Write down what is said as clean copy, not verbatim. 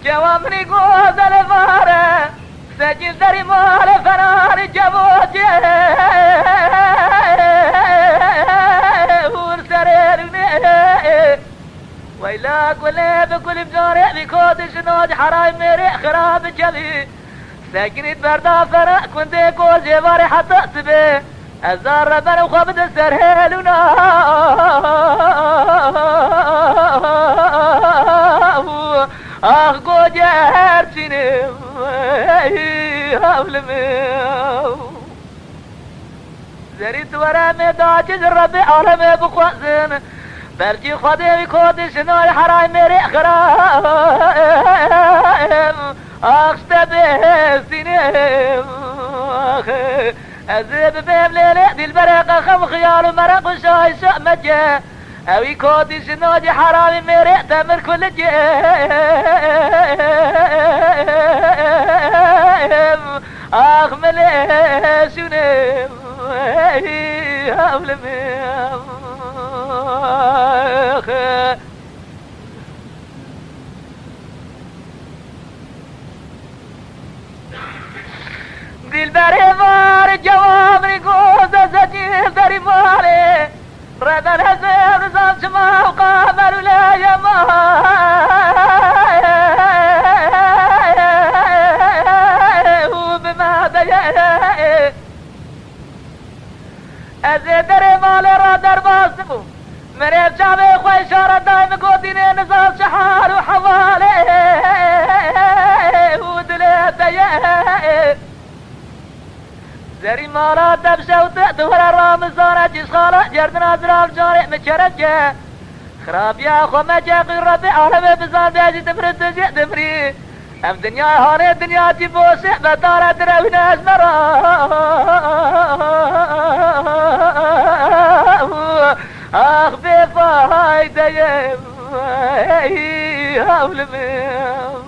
جوامني قوز الفاره سجل دري مال فرار جبوتي ورسريرني ويلاك ولا بكل بجاري بكود شنود حراي ميري خراب جبي ساكنت بردا فرق كنت كوز جباري حتى سبي الزار ربنا وخبد السرهلنا اخ قوجر سينم زريت ورا مداجز ربي عالمي بخوزن برجي خدي بكود شنو الحراي ميري خرام اخ اشتبه سينم أزيد بيم ليلة دي البرقة خم خيال مرق وشاي شأمجة أوي كودي شنودي حرامي ميري تمر كل جيم آخ مليش ونم هاول ميم دل بري مار جواب ريقوز سجيل دري ماري ردن هزير نظام شما وقامر لا يما وبما بيا ازي دري مالي رادر باسمو مريب شعبي خوي شارة دايم قوديني نظام شحار وحوالي ودلي بيا زري مالا دبشة وتدور الرامزانة جسخالة جردنا زراب جاري مشرجة خراب يا خو مجاقي ربي عالمي بزان بيجي دمري تجي دمري ام دنيا هاني دنيا تبوسي بطارة دروين ازمرا اخ بفايدة يم هاول ميم